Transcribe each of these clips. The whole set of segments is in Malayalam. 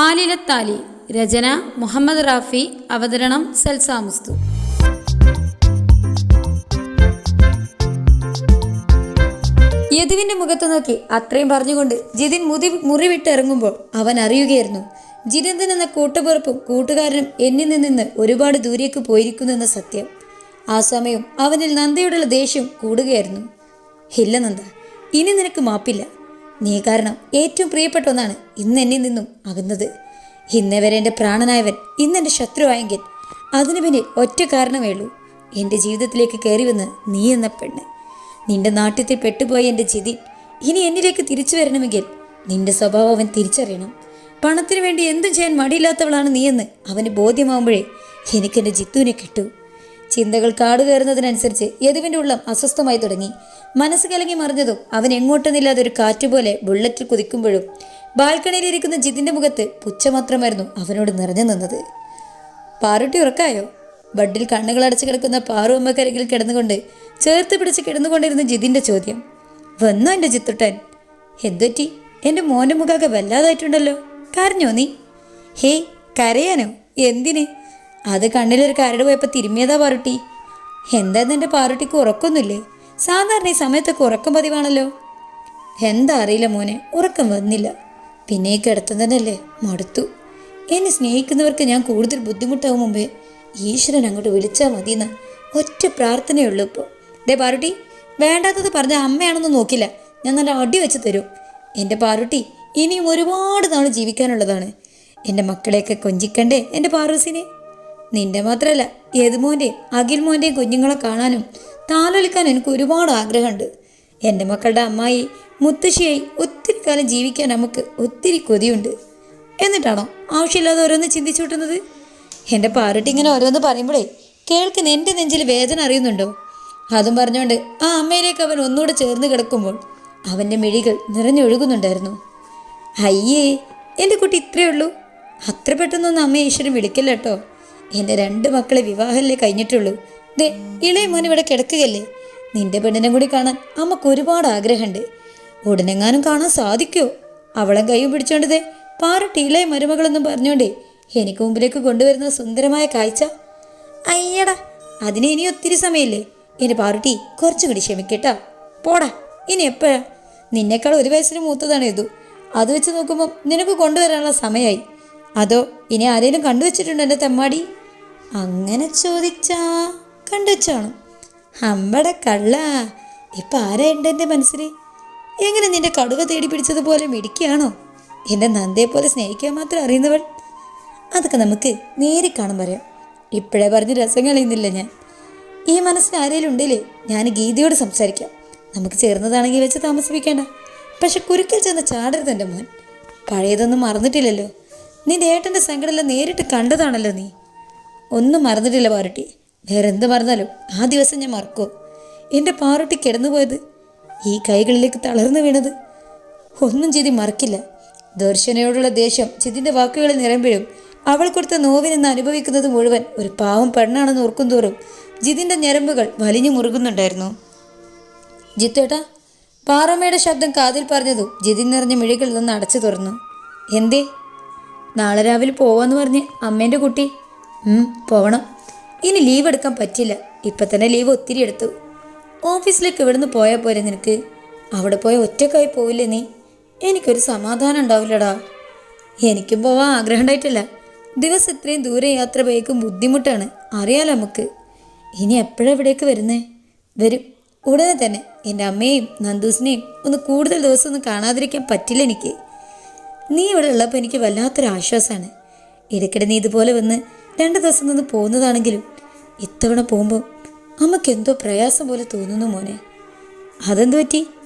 ആലിലത്താലി. രചന മുഹമ്മദ് റാഫി. അവതരണം സൽസാമുസ്തു. യദുവിന്റെ മുഖത്ത് നോക്കി അത്രയും പറഞ്ഞുകൊണ്ട് ജിതിൻ മുറിവിട്ടിറങ്ങുമ്പോൾ അവൻ അറിയുകയായിരുന്നു, ജിതേന്ദ്രൻ എന്ന കൂട്ടുപുറപ്പും കൂട്ടുകാരനും എന്നിൽ നിന്ന് ഒരുപാട് ദൂരേക്ക് പോയിരിക്കുന്നു എന്ന സത്യം. ആ സമയം അവനിൽ നന്ദയോടുള്ള ദേഷ്യം കൂടുകയായിരുന്നു. ഇല്ല നന്ദ, ഇനി നിനക്ക് മാപ്പില്ല. നീ കാരണം ഏറ്റവും പ്രിയപ്പെട്ട ഒന്നാണ് ഇന്ന് എന്നിൽ നിന്നും അകന്നത്. ഇന്നേ വരെ എൻ്റെ പ്രാണനായവൻ ഇന്നെൻ്റെ ശത്രുവായെങ്കിൽ അതിനു പിന്നിൽ ഒറ്റ കാരണമേ ഉള്ളൂ, എൻ്റെ ജീവിതത്തിലേക്ക് കയറി വന്ന് നീ എന്ന പെണ്ണ്. നിന്റെ നാട്യത്തിൽ പെട്ടുപോയ എൻ്റെ ജിതിൻ ഇനി എന്നിലേക്ക് തിരിച്ചു വരണമെങ്കിൽ നിന്റെ സ്വഭാവം അവൻ തിരിച്ചറിയണം. പണത്തിനു വേണ്ടി എന്തും ചെയ്യാൻ മടിയില്ലാത്തവളാണ് നീയെന്ന് അവന് ബോധ്യമാവുമ്പോഴേ എനിക്കെൻ്റെ ജിത്തുവിനെ കിട്ടൂ. ചിന്തകൾ കാടുകയറുന്നതിനനുസരിച്ച് യദുവിൻ്റെ ഉള്ളം അസ്വസ്ഥമായി തുടങ്ങി. മനസ്സ് കലങ്ങി മറിഞ്ഞതും അവൻ എങ്ങോട്ടെന്നില്ലാതെ ഒരു കാറ്റുപോലെ ബുള്ളറ്റിൽ കുതിക്കുമ്പോഴും ബാൽക്കണിയിലിരിക്കുന്ന ജിതിൻ്റെ മുഖത്ത് പുച്ഛമാത്രമായിരുന്നു അവനോട് നിറഞ്ഞു നിന്നത്. പാറുട്ടി ഉറക്കായോ? ബഡിൽ കണ്ണുകളടച്ച് കിടക്കുന്ന പാറു അമ്മക്കരികിൽ കിടന്നുകൊണ്ട് ചേർത്ത് പിടിച്ച് കിടന്നുകൊണ്ടിരുന്ന ജിതിൻ്റെ ചോദ്യം. വന്നോ എൻ്റെ ജിത്തുട്ടൻ? എന്തൊറ്റി? എൻ്റെ മോൻ്റെ മുഖമൊക്കെ വല്ലാതായിട്ടുണ്ടല്ലോ. കരഞ്ഞോ നീ? ഹേയ്, കരയാനോ? എന്തിന്? അത് കണ്ണിലൊരു കരട് പോയപ്പോൾ തിരുമ്മിയതാ പാറുട്ടി. എന്താന്ന് എൻ്റെ പാറുട്ടിക്ക് ഉറക്കൊന്നുമില്ലേ? സാധാരണ ഈ സമയത്തൊക്കെ ഉറക്കം പതിവാണല്ലോ. എന്താ അറിയില്ല മോനെ, ഉറക്കം വന്നില്ല. പിന്നെ ഈ കിടത്തം തന്നെയല്ലേ, മടുത്തു. എന്നെ സ്നേഹിക്കുന്നവർക്ക് ഞാൻ കൂടുതൽ ബുദ്ധിമുട്ടാവും മുമ്പേ ഈശ്വരൻ അങ്ങോട്ട് വിളിച്ചാൽ മതിയെന്ന ഒറ്റ പ്രാർത്ഥനയുള്ളൂ ഇപ്പോൾ. പാറുട്ടി, വേണ്ടാത്തത് പറഞ്ഞ അമ്മയാണെന്ന് നോക്കില്ല, ഞാൻ നല്ല അടി വെച്ച് തരും. എൻ്റെ പാറുട്ടി ഇനിയും ഒരുപാട് നാൾ ജീവിക്കാനുള്ളതാണ്. എൻ്റെ മക്കളെയൊക്കെ കൊഞ്ചിക്കണ്ടേ എൻ്റെ പാറൂസിനെ? നിന്റെ മാത്രമല്ല, യദുമോൻ്റെയും അഖിൽ മോൻ്റെയും കുഞ്ഞുങ്ങളെ കാണാനും താലോലിക്കാൻ എനിക്ക് ഒരുപാട് ആഗ്രഹമുണ്ട്. എൻ്റെ മക്കളുടെ അമ്മായി മുത്തശ്ശിയായി ഒത്തിരി കാലം ജീവിക്കാൻ നമുക്ക് ഒത്തിരി കൊതിയുണ്ട്. എന്നിട്ടാണോ ആവശ്യമില്ലാതെ ഓരോന്ന് ചിന്തിച്ചു കൂട്ടുന്നത്? എൻ്റെ പാറുട്ടി ഇങ്ങനെ ഓരോന്ന് പറയുമ്പോഴേ കേൾക്കുന്ന എൻ്റെ നെഞ്ചിൽ വേദന അറിയുന്നുണ്ടോ? അതും പറഞ്ഞുകൊണ്ട് ആ അമ്മയിലേക്ക് അവൻ ഒന്നുകൂടെ ചേർന്ന് കിടക്കുമ്പോൾ അവൻ്റെ മിഴികൾ നിറഞ്ഞൊഴുകുന്നുണ്ടായിരുന്നു. അയ്യേ, എൻ്റെ കുട്ടി ഇത്രയേ ഉള്ളൂ? അത്ര പെട്ടെന്നൊന്നും അമ്മയെ ഈശ്വരൻ വിളിക്കില്ല കേട്ടോ. എൻ്റെ 2 മക്കളെ വിവാഹമല്ലേ കഴിഞ്ഞിട്ടുള്ളൂ. ഇളയ മോൻ ഇവിടെ കിടക്കുകയല്ലേ. നിന്റെ പെണ്ണിനെ കൂടി കാണാൻ അമ്മക്ക് ഒരുപാട് ആഗ്രഹമുണ്ട്. ഉടനെങ്ങാനും കാണാൻ സാധിക്കുമോ? അവളെ കൈയും പിടിച്ചോണ്ടതേ പാറുട്ടി ഇളയ മരുമകളെന്നും പറഞ്ഞോണ്ടേ എനിക്ക് മുമ്പിലേക്ക് കൊണ്ടുവരുന്ന സുന്ദരമായ കാഴ്ച. അയ്യടാ, അതിന് ഇനി ഒത്തിരി സമയമില്ലേ. എൻ്റെ പാറുട്ടി കുറച്ചുകൂടി ക്ഷമിക്കട്ടാ. പോടാ, ഇനി എപ്പോഴാ? നിന്നേക്കാൾ 1 വയസ്സിന് മൂത്തതാണ് ഇതു. അത് വെച്ച് നോക്കുമ്പോൾ നിനക്ക് കൊണ്ടുവരാനുള്ള സമയമായി. അതോ ഇനി ആരെങ്കിലും കണ്ടുവച്ചിട്ടുണ്ടോ എൻ്റെ തെമ്മാടി? അങ്ങനെ ചോദിച്ചാ കണ്ടുവച്ചാണോ? അമ്പട കള്ള, ഇപ്പം ആരായുണ്ട് എൻ്റെ മനസ്സിൽ? എങ്ങനെ നിന്റെ കടുവ തേടി പിടിച്ചതുപോലെ മിടിക്കുകയാണോ? എൻ്റെ നന്ദയെപ്പോലെ സ്നേഹിക്കാൻ മാത്രം അറിയുന്നവൾ. അതൊക്കെ നമുക്ക് നേരി കാണും പറയാം. ഇപ്പോഴേ പറഞ്ഞ് രസം കളയുന്നില്ല ഞാൻ. ഈ മനസ്സിന് ആരെങ്കിലും ഉണ്ടല്ലേ, ഞാൻ ഗീതയോട് സംസാരിക്കാം. നമുക്ക് ചേർന്നതാണെങ്കിൽ വെച്ച് താമസിപ്പിക്കേണ്ട. പക്ഷെ കുരുക്കൽ ചെന്ന് ചാടരുത് എൻ്റെ മോൻ. പഴയതൊന്നും മറന്നിട്ടില്ലല്ലോ. നിന്റെ ഏട്ടൻ്റെ സങ്കടമെല്ലാം നേരിട്ട് കണ്ടതാണല്ലോ നീ. ഒന്നും മറന്നിട്ടില്ല പാറുട്ടി. വേറെ എന്ത് മറന്നാലും ആ ദിവസം ഞാൻ മറക്കുമോ? എൻ്റെ പാറുട്ടി കിടന്നുപോയത്, ഈ കൈകളിലേക്ക് തളർന്നു വീണത് ഒന്നും ജിതി മറക്കില്ല. ദർശനയോടുള്ള ദേഷ്യം ജിതിൻ്റെ വാക്കുകളിൽ നിറയുമ്പോഴും അവൾ കൊടുത്ത നോവിനെന്ന് അനുഭവിക്കുന്നത് മുഴുവൻ ഒരു പാവം പെണ്ണാണെന്ന് ഓർക്കും തോറും ജിതിൻ്റെ ഞരമ്പുകൾ വലിഞ്ഞു മുറുകുന്നുണ്ടായിരുന്നു. ജിത്തേട്ടാ, പാറമ്മയുടെ ശബ്ദം കാതിൽ പറഞ്ഞതും ജിതിൻ നിറഞ്ഞ മിഴികളിൽ നിന്ന് അടച്ചു തുറന്നു. എന്തേ? നാളെ രാവിലെ പോവാന്ന് പറഞ്ഞ് അമ്മേൻ്റെ കുട്ടി. പോകണം. ഇനി ലീവ് എടുക്കാൻ പറ്റില്ല. ഇപ്പം തന്നെ ലീവ് ഒത്തിരി എടുത്തു. ഓഫീസിലേക്ക് ഇവിടുന്ന് പോയാൽ പോരെ നിനക്ക്? അവിടെ പോയാൽ ഒറ്റക്കായി പോവില്ലേ നീ? എനിക്കൊരു സമാധാനം ഉണ്ടാവില്ലടാ. എനിക്കും പോവാൻ ആഗ്രഹം ഉണ്ടായിട്ടില്ല. ദിവസം ഇത്രയും ദൂരെ യാത്ര പോയേക്കും ബുദ്ധിമുട്ടാണ്, അറിയാലോ നമുക്ക്. ഇനി എപ്പോഴാണ് ഇവിടേക്ക് വരുന്നേ? വരും ഉടനെ തന്നെ. എൻ്റെ അമ്മയെയും നന്ദൂസിനെയും ഒന്ന് കൂടുതൽ ദിവസം ഒന്നും കാണാതിരിക്കാൻ പറ്റില്ല എനിക്ക്. നീ ഇവിടെ ഉള്ളപ്പോൾ എനിക്ക് വല്ലാത്തൊരു ആശ്വാസമാണ്. ഇടയ്ക്കിടെ നീ ഇതുപോലെ വന്ന് 2 ദിവസം നിന്ന് പോകുന്നതാണെങ്കിലും ഇത്തവണ പോകുമ്പോൾ അമ്മയ്ക്ക് എന്തോ പ്രയാസം പോലെ തോന്നുന്നു മോനെ. അതെന്തു പറ്റി?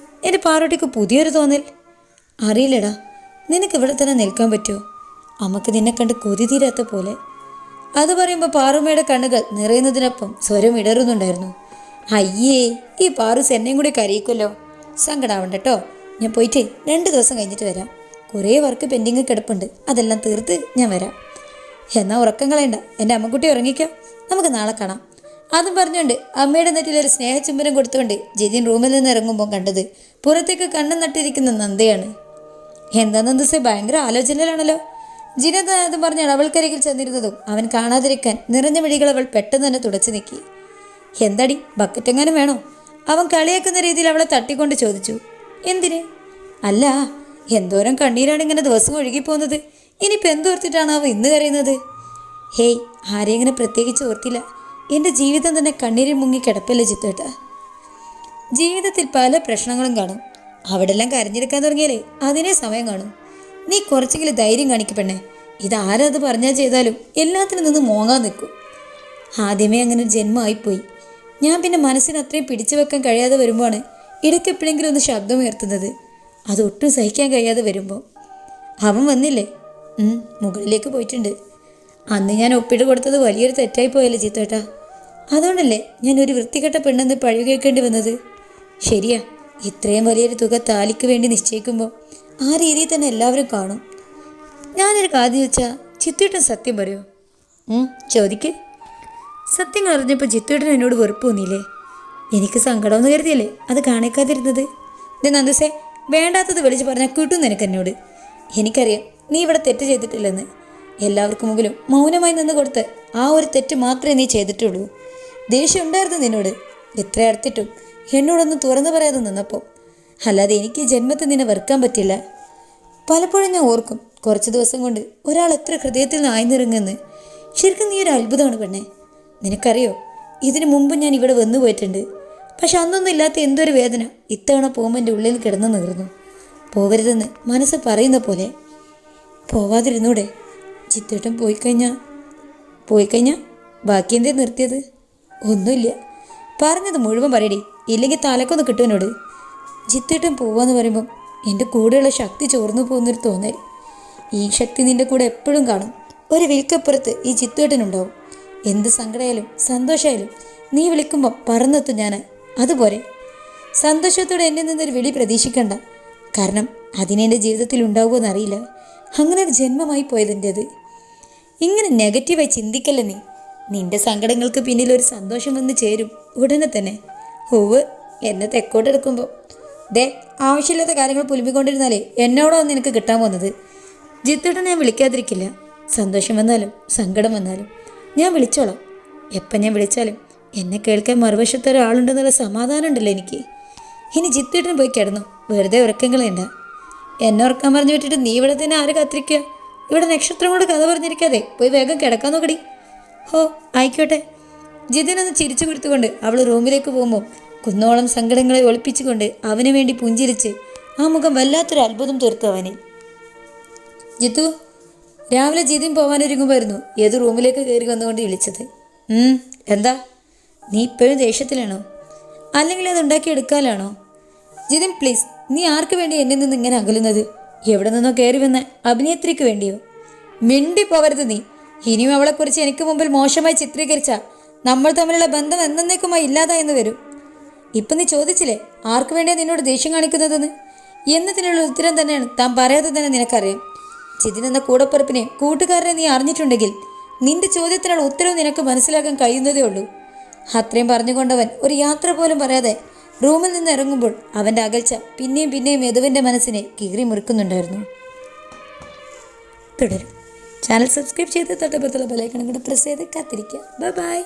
എൻ്റെ പാറോട്ടിക്ക് പുതിയൊരു തോന്നൽ? അറിയില്ലടാ, നിനക്ക് ഇവിടെ തന്നെ നിൽക്കാൻ പറ്റുമോ? അമ്മക്ക് നിന്നെ കണ്ട് കൊതി തീരാത്ത പോലെ. അത് പറയുമ്പോൾ പാറുമ്മയുടെ കണ്ണുകൾ നിറയുന്നതിനൊപ്പം സ്വരം ഇടറുന്നുണ്ടായിരുന്നു. അയ്യേ, ഈ പാറൂസ് എന്നെയും കൂടി കരയിക്കുമല്ലോ. സങ്കടാവണ്ട കേട്ടോ. ഞാൻ പോയിട്ട് 2 ദിവസം കഴിഞ്ഞിട്ട് വരാം. കുറേ വർക്ക് പെൻഡിങ് കിടപ്പുണ്ട്, അതെല്ലാം തീർത്ത് ഞാൻ വരാം. എന്നാൽ ഉറക്കം കളയണ്ട, എൻ്റെ അമ്മക്കുട്ടി ഉറങ്ങിക്കോ. നമുക്ക് നാളെ കാണാം. അതും പറഞ്ഞുകൊണ്ട് അമ്മയുടെ നെറ്റിലൊരു സ്നേഹചുംബനം കൊടുത്തുകൊണ്ട് ജിതിൻ റൂമിൽ നിന്ന് ഇറങ്ങുമ്പോൾ കണ്ടത് പുറത്തേക്ക് കണ്ണു നട്ടിരിക്കുന്ന നന്ദയാണ്. എന്താ നന്ദസേ, ഭയങ്കര ആലോചനയിലാണല്ലോ. ജിനന്ദൻ അതും പറഞ്ഞാൽ അവൾക്കരികിൽ ചെന്നിരുന്നതും അവൻ കാണാതിരിക്കാൻ നിറഞ്ഞ മിഴികൾ അവൾ പെട്ടെന്ന് തന്നെ തുടച്ചു നീക്കി. എന്തടി, ബക്കറ്റെങ്ങാനും വേണോ? അവൻ കളിയാക്കുന്ന രീതിയിൽ അവളെ തട്ടിക്കൊണ്ട് ചോദിച്ചു. എന്തിന്? അല്ല, എന്തോരം കണ്ണീരാണ് ഇങ്ങനെ ദിവസം ഒഴുകിപ്പോകുന്നത്. ഇനിയിപ്പോൾ എന്തോർത്തിട്ടാണ് അവൻ ഇന്ന് കരയുന്നത്? ഹേയ്, ആരെയും ഇങ്ങനെ പ്രത്യേകിച്ച് ഓർത്തില്ല. എൻ്റെ ജീവിതം തന്നെ കണ്ണീരിൽ മുങ്ങി കിടപ്പല്ലേ ചിത്തേട്ട. ജീവിതത്തിൽ പല പ്രശ്നങ്ങളും കാണും. അവിടെല്ലാം കരഞ്ഞെടുക്കാൻ തുടങ്ങിയാലേ അതിനെ സമയം കാണും. നീ കുറച്ചെങ്കിലും ധൈര്യം കാണിക്ക് പെണ്ണേ. ഇതാരത് പറഞ്ഞാൽ ചെയ്താലും എല്ലാത്തിനും നിന്ന് മോങ്ങാൻ നിൽക്കും. ആദ്യമേ അങ്ങനെ ഒരു ജന്മമായിപ്പോയി. ഞാൻ പിന്നെ മനസ്സിന് അത്രയും പിടിച്ചു വെക്കാൻ കഴിയാതെ വരുമ്പോഴാണ് ഇടയ്ക്ക് എപ്പോഴെങ്കിലും ഒന്ന് ശബ്ദമുയർത്തുന്നത്. അതൊട്ടും സഹിക്കാൻ കഴിയാതെ വരുമ്പോൾ. അവൻ വന്നില്ലേ? മുകളിലേക്ക് പോയിട്ടുണ്ട്. അന്ന് ഞാൻ ഒപ്പിട്ട് കൊടുത്തത് വലിയൊരു തെറ്റായി പോയല്ലേ ചിത്തേട്ടാ. അതുകൊണ്ടല്ലേ ഞാൻ ഒരു വൃത്തികെട്ട പെണ്ണെന്ന് പഴി കേൾക്കേണ്ടി വന്നത്. ശരിയാ, ഇത്രയും വലിയൊരു തുക താലിക്ക് വേണ്ടി നിശ്ചയിക്കുമ്പോൾ ആ രീതിയിൽ തന്നെ എല്ലാവരും കാണും. ഞാനൊരു കാര്യം ചോദിച്ചാൽ ചിത്തേട്ടൻ സത്യം പറയോ? ചോദിക്ക്. സത്യങ്ങൾ അറിഞ്ഞപ്പോൾ ചിത്തേട്ടൻ എന്നോട് വെറുപ്പ് തോന്നിയില്ലേ? എനിക്ക് സങ്കടമെന്ന് കരുതിയല്ലേ അത് കാണിക്കാതിരുന്നത്. ഇത് നന്ദുസേ, വേണ്ടാത്തത് വിളിച്ച് പറഞ്ഞാൽ കിട്ടും നിനക്ക് എന്നോട്. എനിക്കറിയാം നീ ഇവിടെ തെറ്റ് ചെയ്തിട്ടില്ലെന്ന്. എല്ലാവർക്കും മുമ്പിലും മൗനമായി നിന്ന് കൊടുത്ത് ആ ഒരു തെറ്റ് മാത്രമേ നീ ചെയ്തിട്ടുള്ളൂ. ദേഷ്യം ഉണ്ടായിരുന്നു നിന്നോട്. ഇത്ര അടുത്തിട്ടും എന്നോടൊന്നും തുറന്നു പറയാതെ നിന്നപ്പോൾ. അല്ലാതെ എനിക്ക് ജന്മത്തിൽ നിന്നെ വെറുക്കാൻ പറ്റില്ല. പലപ്പോഴും ഞാൻ ഓർക്കും, കുറച്ച് ദിവസം കൊണ്ട് ഒരാൾ എത്ര ഹൃദയത്തിൽ നിന്ന് ആയ്ന്നിറങ്ങുമെന്ന്. ശരിക്കും നീ ഒരു അത്ഭുതമാണ് പെണ്ണേ. നിനക്കറിയോ, ഇതിനു മുമ്പ് ഞാൻ ഇവിടെ വന്നു പോയിട്ടുണ്ട്. പക്ഷെ അന്നൊന്നും ഇല്ലാത്ത എന്തൊരു വേദന ഇത്തവണ പോകുമ്പോൾ എൻ്റെ ഉള്ളിൽ കിടന്നു നിറന്നു. പോകരുതെന്ന് മനസ്സ് പറയുന്ന പോലെ. പോവാതിരുന്നൂടെ? ചിത്തേട്ടൻ പോയിക്കഴിഞ്ഞാൽ ബാക്കി എന്തേ നിർത്തിയത്? ഒന്നുമില്ല, പറഞ്ഞത് മുഴുവൻ പറയടി, ഇല്ലെങ്കിൽ തലക്കൊന്ന് കിട്ടുവനോട്. ചിത്തേട്ടൻ പോവാന്ന് പറയുമ്പം എൻ്റെ കൂടെയുള്ള ശക്തി ചോർന്നു പോകുന്നൊരു തോന്നൽ. ഈ ശക്തി നിൻ്റെ കൂടെ എപ്പോഴും കാണും. ഒരു വിൽക്കപ്പുറത്ത് ഈ ചിത്തേട്ടനുണ്ടാവും. എന്ത് സങ്കടമായാലും സന്തോഷമായാലും നീ വിളിക്കുമ്പോൾ പറന്നെത്തും ഞാൻ. അതുപോലെ സന്തോഷത്തോടെ എന്നിൽ നിന്നൊരു വിളി പ്രതീക്ഷിക്കണ്ട. കാരണം അതിനെൻ്റെ ജീവിതത്തിൽ ഉണ്ടാവുമോ എന്നറിയില്ല. അങ്ങനെ ഒരു ജന്മമായി പോയതിൻ്റെത്. ഇങ്ങനെ നെഗറ്റീവായി ചിന്തിക്കല്ലേ നീ. നിൻ്റെ സങ്കടങ്ങൾക്ക് പിന്നിൽ ഒരു സന്തോഷം വന്ന് ചേരും ഉടനെ തന്നെ. എന്നെ തെക്കോട്ടെടുക്കുമ്പോൾ ആവശ്യമില്ലാത്ത കാര്യങ്ങൾ പുലുമ്പിക്കൊണ്ടിരുന്നാലേ എന്നോടാണ് നിനക്ക് കിട്ടാൻ പോകുന്നത്. ജിത്തേട്ടൻ ഞാൻ വിളിക്കാതിരിക്കില്ല. സന്തോഷം വന്നാലും സങ്കടം വന്നാലും ഞാൻ വിളിച്ചോളാം. എപ്പം ഞാൻ വിളിച്ചാലും എന്നെ കേൾക്കാൻ മറുവശത്ത് ഒരാളുണ്ടെന്നുള്ള സമാധാനം ഉണ്ടല്ലോ എനിക്ക്. ഇനി ജിത്തേട്ടൻ പോയി കിടന്നു, വെറുതെ ഉറക്കങ്ങളേണ്ട. എന്നെ ഉറക്കാൻ പറഞ്ഞു വിട്ടിട്ട് നീ ഇവിടെ തന്നെ ആര് കാത്തിരിക്കുക? ഇവിടെ നക്ഷത്രങ്ങളോട് കഥ പറഞ്ഞിരിക്കാതെ പോയി വേഗം കിടക്കാൻ നോക്കടി. ആയിക്കോട്ടെ. ജിതിനൊന്ന് ചിരിച്ചു കൊടുത്തുകൊണ്ട് അവൾ റൂമിലേക്ക് പോകുമ്പോൾ കുന്നോളം സങ്കടങ്ങളെ ഒളിപ്പിച്ചുകൊണ്ട് അവന് വേണ്ടി പുഞ്ചിരിച്ച് ആ മുഖം വല്ലാത്തൊരു അത്ഭുതം തീർത്തു അവന്. ജിത്തു, രാവിലെ ജിതിൻ പോകാനൊരുങ്ങുമായിരുന്നു ഏത് റൂമിലേക്ക് കയറി വന്നുകൊണ്ട് വിളിച്ചത്. എന്താ, നീ ഇപ്പോഴും ദേഷ്യത്തിലാണോ? അല്ലെങ്കിൽ അത് ഉണ്ടാക്കിയെടുക്കാനാണോ? ജിതിൻ പ്ലീസ്, നീ ആർക്ക് വേണ്ടി എന്നിൽ നിന്ന് ഇങ്ങനെ അകലുന്നത്? എവിടെ നിന്നോ കയറി വന്ന അഭിനേത്രിക്ക് വേണ്ടിയോ? മിണ്ടി പോകരുത് നീ. ഇനിയും അവളെക്കുറിച്ച് എനിക്ക് മുമ്പിൽ മോശമായി ചിത്രീകരിച്ച നമ്മൾ തമ്മിലുള്ള ബന്ധം എന്നേക്കുമായി ഇല്ലാതായെന്ന് വരും. ഇപ്പം നീ ചോദിച്ചില്ലേ ആർക്ക് വേണ്ടിയാണ് നിന്നോട് ദേഷ്യം കാണിക്കുന്നതെന്ന്? എന്നതിനുള്ള ഉത്തരം തന്നെയാണ് താൻ പറയാതെ തന്നെ നിനക്കറിയാം. ജിതിൻ കൂടപ്പുറപ്പിനെ കൂട്ടുകാരനെ നീ അറിഞ്ഞിട്ടുണ്ടെങ്കിൽ നിന്റെ ചോദ്യത്തിനുള്ള ഉത്തരവ് നിനക്ക് മനസ്സിലാക്കാൻ കഴിയുന്നതേ ഉള്ളൂ. അത്രയും പറഞ്ഞുകൊണ്ടവൻ ഒരു യാത്ര പോലും പറയാതെ റൂമിൽ നിന്ന് ഇറങ്ങുമ്പോൾ അവൻ്റെ അകൽച്ച പിന്നെയും യദുവിൻ്റെ മനസ്സിനെ കീറി മുറിക്കുന്നുണ്ടായിരുന്നു. തുടരും. ചാനൽ സബ്സ്ക്രൈബ് ചെയ്ത് തൊട്ടപ്പുറത്തുള്ള ബെൽ ഐക്കൺ കൂടെ പ്രസ് ചെയ്ത് കാത്തിരിക്കുക. ബൈ.